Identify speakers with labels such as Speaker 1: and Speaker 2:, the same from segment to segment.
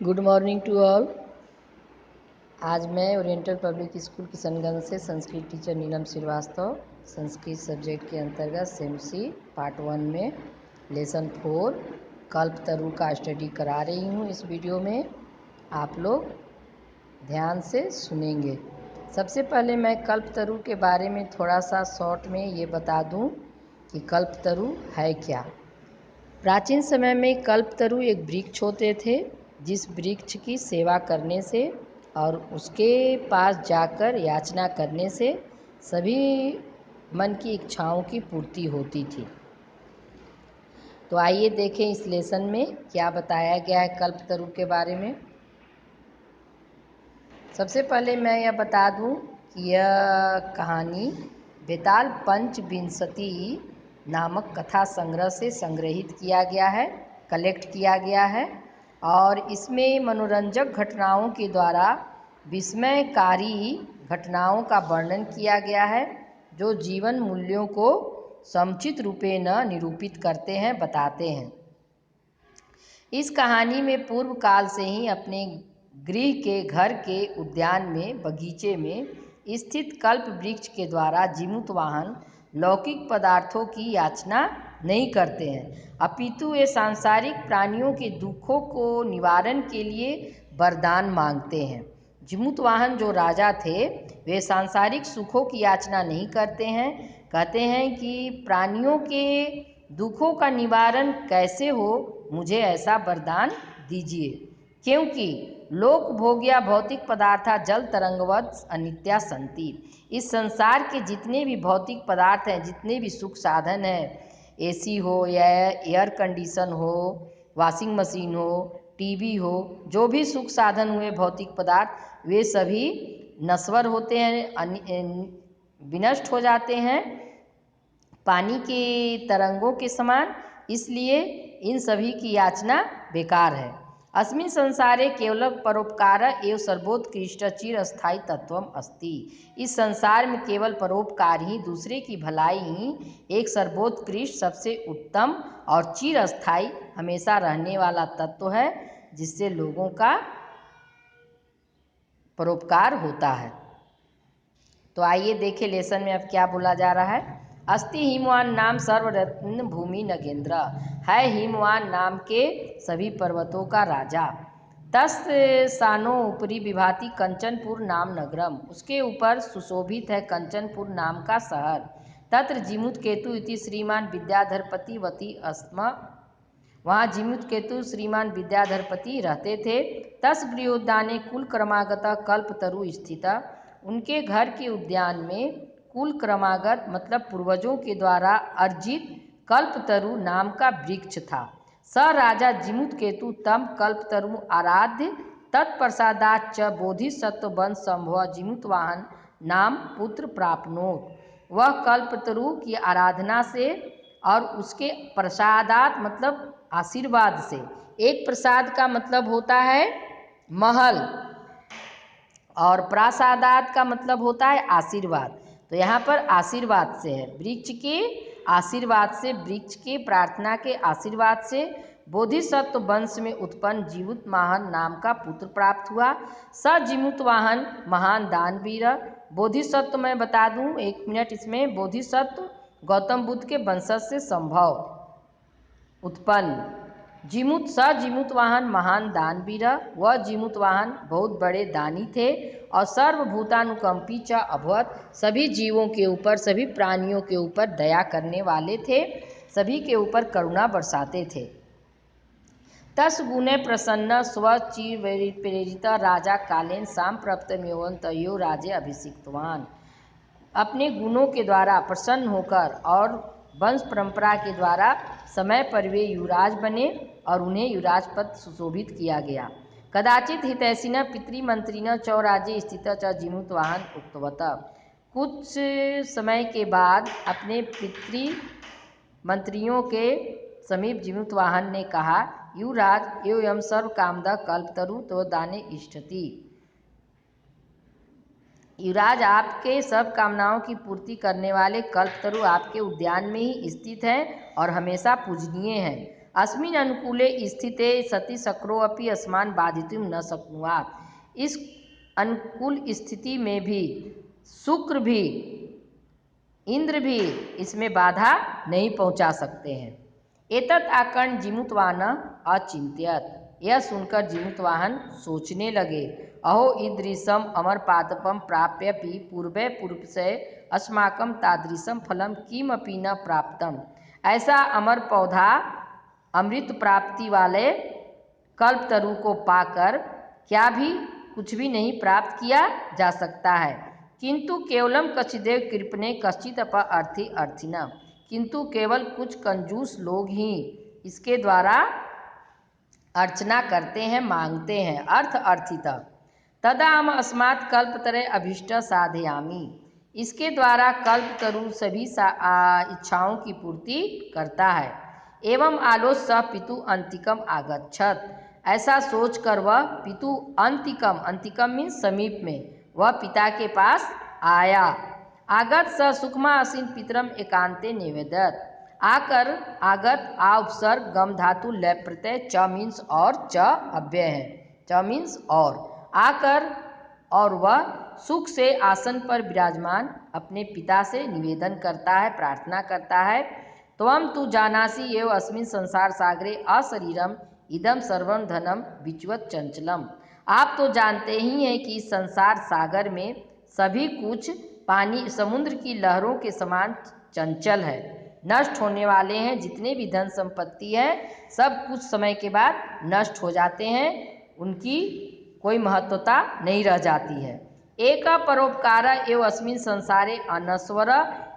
Speaker 1: Good morning to all. आज मैं oriental public school Kishanganj से संस्कृत टीचर नीलम श्रीवास्तव संस्कृत सब्जेक्ट के अंतर्गत सेमसी पार्ट 1 में लेसन 4 कल्पतरु का स्टडी करा रही हूँ। इस वीडियो में आप लोग ध्यान से सुनेंगे। सबसे पहले मैं कल्पतरु के बारे में थोड़ा सा शॉर्ट में ये बता दूँ कि कल्पतरु है क्या। प्राचीन समय में कल्पतरु एक वृक्ष होते थे, जिस वृक्ष की सेवा करने से और उसके पास जाकर याचना करने से सभी मन की इच्छाओं की पूर्ति होती थी। तो आइए देखें इस लेसन में क्या बताया गया है कल्पतरु के बारे में। सबसे पहले मैं यह बता दूं कि यह कहानी बेताल पंचविंशति नामक कथा संग्रह से संग्रहित किया गया है, कलेक्ट किया गया है और इसमें मनोरंजक घटनाओं के द्वारा विस्मयकारी घटनाओं का वर्णन किया गया है, जो जीवन मूल्यों को समुचित रूपेण निरूपित करते हैं, बताते हैं। इस कहानी में पूर्व काल से ही अपने गृह के घर के उद्यान में बगीचे में स्थित कल्प वृक्ष के द्वारा जीमूत वाहन लौकिक पदार्थों की याचना नहीं करते हैं, अपितु वे सांसारिक प्राणियों के दुखों को निवारण के लिए वरदान मांगते हैं। जीमूत वाहन जो राजा थे वे सांसारिक सुखों की याचना नहीं करते हैं, कहते हैं कि प्राणियों के दुखों का निवारण कैसे हो, मुझे ऐसा वरदान दीजिए, क्योंकि लोक भोग्या भौतिक पदार्था जल तरंगवत अनित्या संति। इस संसार के जितने भी भौतिक पदार्थ हैं, जितने भी सुख साधन हैं, एसी हो या एयर कंडीशन हो, वॉशिंग मशीन हो, टीवी हो, जो भी सुख साधन हुए भौतिक पदार्थ, वे सभी नश्वर होते हैं, विनष्ट हो जाते हैं पानी के तरंगों के समान। इसलिए इन सभी की याचना बेकार है। अस्मिन् संसारे केवल परोपकार एवं सर्वोत्कृष्ट चिरस्थायी तत्वम अस्ति। इस संसार में केवल परोपकार ही, दूसरे की भलाई ही एक सर्वोत्कृष्ट, सबसे उत्तम और चिरस्थायी हमेशा रहने वाला तत्व है, जिससे लोगों का परोपकार होता है। तो आइए देखें लेसन में अब क्या बोला जा रहा है। अस्ति हिमवान नाम सर्वरत्न भूमि नगेंद्र, है हिमवान नाम के सभी पर्वतों का राजा। तस् सानो ऊपरी विभाति कंचनपुर नाम नगरम, उसके ऊपर सुशोभित है कंचनपुर नाम का शहर। तत्र जीमूत केतु इति श्रीमान विद्याधरपति वती अस्म, वहाँ जीमूत केतु श्रीमान विद्याधरपति रहते थे। तस् गृहोद्याने कुल क्रमागत कल्पतरु स्थित, उनके घर के उद्यान में कुल क्रमागत मतलब पूर्वजों के द्वारा अर्जित कल्पतरु नाम का वृक्ष था। स राजा जीमूत केतु तम कल्पतरु आराध्य, तत्प्रसादात च बोधिसत्व वंश संभव जीमूत वाहन नाम पुत्र प्राप्नोत। वह कल्पतरु की आराधना से और उसके प्रसादात मतलब आशीर्वाद से, एक प्रसाद का मतलब होता है महल और प्रासादात का मतलब होता है आशीर्वाद। तो यहाँ पर आशीर्वाद से है, वृक्ष के आशीर्वाद से, वृक्ष के प्रार्थना के आशीर्वाद से बोधिसत्व वंश में उत्पन्न जीमूत वाहन नाम का पुत्र प्राप्त हुआ। स जीमूत वाहन महान दानवीर। बोधिसत्व मैं बता दूं, 1 मिनट इसमें। बोधिसत्व गौतम बुद्ध के वंशज से संभव उत्पन्न। जीमूत वाहन महान दानवीर, वह जीमूत वाहन बहुत बड़े दानी थे और सर्वभूतानुकंपी च अभवत, सभी जीवों के ऊपर, सभी प्राणियों के ऊपर दया करने वाले थे, सभी के ऊपर करुणा बरसाते थे। तस् गुणे प्रसन्न स्वचिर प्रेरित राजा कालेन सांप्रप्तमेवं तयो राजे अभिषिक्तवान, अपने गुणों के द्वारा प्रसन्न होकर और वंश परंपरा के द्वारा समय पर वे युवराज बने और उन्हें युवराज पद सुशोभित किया गया। कदाचित हितैषिन पितृमंत्रिण च राज्य स्थित च जीमूत वाहन उक्तवत, कुछ समय के बाद अपने पितृ मंत्रियों के समीप जीमूत वाहन ने कहा, युवराज एवं सर्व कामद कल्पतरु तो दाने इष्टति। युवराज, आपके सब कामनाओं की पूर्ति करने वाले कल्पतरु आपके उद्यान में ही स्थित है और हमेशा पूजनीय है, अस्मिन् अनुकूले स्थिते सति शक्रोऽपि अस्मान् बाधितुं न शक्नुयात्। इस अनुकूल स्थिति में भी शुक्र भी, इंद्र भी इसमें बाधा नहीं पहुंचा सकते हैं। एतत् आकर्ण जिमुतवाहन अचिंत्यत। यह सुनकर जिमुतवाहन सोचने लगे, अहो ईदृशम अमरपादपम प्राप्यपि पूर्वे पूर्व से अस्माकं तादृशम फलम किमपि न प्राप्तम। ऐसा अमर पौधा अमृत प्राप्ति वाले कल्पतरु को पाकर क्या भी कुछ भी नहीं प्राप्त किया जा सकता है। किंतु केवलम कचिदेव कृपणे कश्चित अप अर्थी अर्थिना। किंतु केवल कुछ कंजूस लोग ही इसके द्वारा अर्चना करते हैं, मांगते हैं। अर्थिता तदा हम अस्मात् कल्पतरे अभीष्ट साधयामि। इसके द्वारा कल्पतरु सभी इच्छाओं की पूर्ति करता है। एवं आलोच स पितु अंतिकम आगच्छत। ऐसा सोचकर वह पितु अंतिकम मीन्स समीप में, वह पिता के पास आया। आगत स सुखमा असीन पितरम एकांते निवेदत। आगत आ उपसर्ग गम धातु लय प्रत्यय च मीन्स और, च अव्यय है, च मीन्स और। आकर और वह सुख से आसन पर विराजमान अपने पिता से निवेदन करता है, प्रार्थना करता है। त्वं तु जानासि एव अस्मिन् संसार सागरे अशरीरम इदम सर्वं धनम विच्युत चंचलम। आप तो जानते ही हैं कि इस संसार सागर में सभी कुछ पानी समुद्र की लहरों के समान चंचल है, नष्ट होने वाले हैं। जितने भी धन संपत्ति है सब कुछ समय के बाद नष्ट हो जाते हैं, उनकी कोई महत्वता नहीं रह जाती है। एक परोपकार एव अस्मिन् संसारे अनस्वर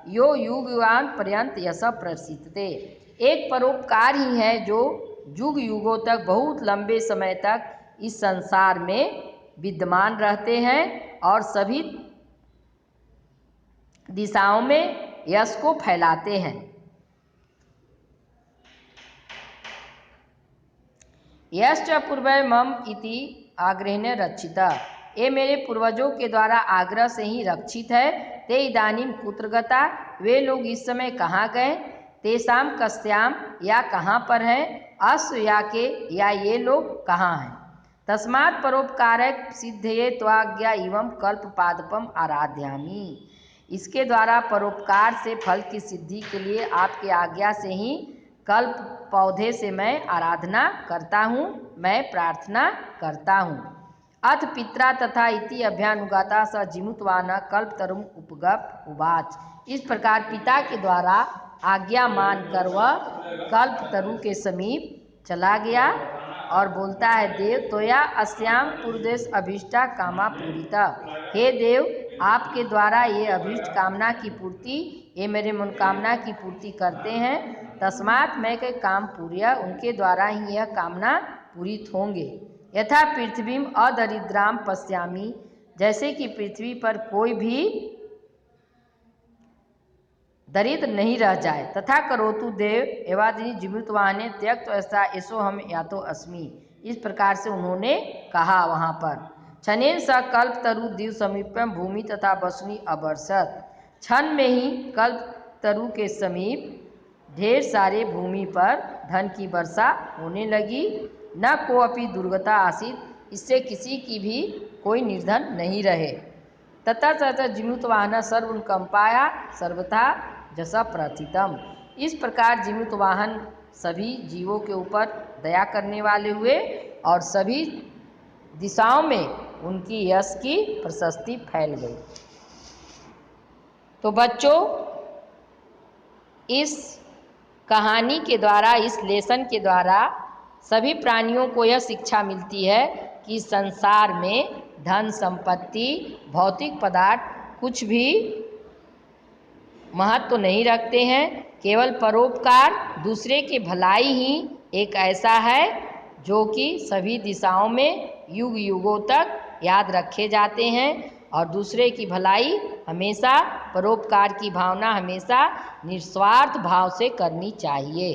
Speaker 1: यो युगान पर्यंत यश प्रसिद्धते। एक परोपकार ही है जो युग युगों तक, बहुत लंबे समय तक इस संसार में विद्यमान रहते हैं और सभी दिशाओं में यश को फैलाते हैं। यश्च पूर्वै मम इति आग्रहेण रक्षिता। ये मेरे पूर्वजों के द्वारा आग्रह से ही रक्षित है। ते इदानीम कुत्र गता। वे लोग इस समय कहाँ गए। तेषाम कस्याम या कहाँ पर हैं। अश्व या के या ये लोग कहाँ हैं। तस्मात् परोपकारक सिद्धये त्वाज्ञा एवं कल्प पादपम आराध्यामि। इसके द्वारा परोपकार से फल की सिद्धि के लिए आपकी आज्ञा से ही कल्प पौधे से मैं आराधना करता हूँ, मैं प्रार्थना करता हूँ। अथ पित्रा तथा इति अभ्यानुगाता स जिमुतवान कल्पतरुम उपगप उवाच। इस प्रकार पिता के द्वारा आज्ञा मानकर वह कल्पतरु के समीप चला गया और बोलता है, देव तोया अस्याम पूर्देश अभीष्टा कामा पूरिता। हे देव, आपके द्वारा ये अभीष्ट कामना की पूर्ति, ये मेरे मनोकामना की पूर्ति करते हैं। तस्मात् मैं के काम पूर्य, उनके द्वारा ही यह कामना पूरित होंगे। यथा पृथ्वीम अदरिद्राम पश्यामि। जैसे कि पृथ्वी पर कोई भी दरिद्र नहीं रह जाए। तथा करोतु देव एवादिनी जीवितवाहने त्यक्त ऐसा ऐसो हम यातो अस्मि। इस प्रकार से उन्होंने कहा। वहाँ पर क्षणेन स कल्पतरु दिव समीपम भूमि तथा वसुनी अवर्षत। क्षण में ही कल्पतरु के समीप ढेर सारे भूमि पर धन की वर्षा होने लगी। न कोअपि दुर्गता आसीत। इससे किसी की भी कोई निर्धन नहीं रहे। तथा तथा जिमुतवाहन सर्वनुकंपाया सर्वथा जसा प्रथितम। इस प्रकार जिमुतवाहन सभी जीवों के ऊपर दया करने वाले हुए और सभी दिशाओं में उनकी यश की प्रशस्ति फैल गई। तो बच्चों, इस कहानी के द्वारा, इस लेसन के द्वारा सभी प्राणियों को यह शिक्षा मिलती है कि संसार में धन संपत्ति भौतिक पदार्थ कुछ भी महत्व नहीं रखते हैं। केवल परोपकार, दूसरे की भलाई ही एक ऐसा है जो कि सभी दिशाओं में युग युगों तक याद रखे जाते हैं। और दूसरे की भलाई हमेशा, परोपकार की भावना हमेशा निस्वार्थ भाव से करनी चाहिए।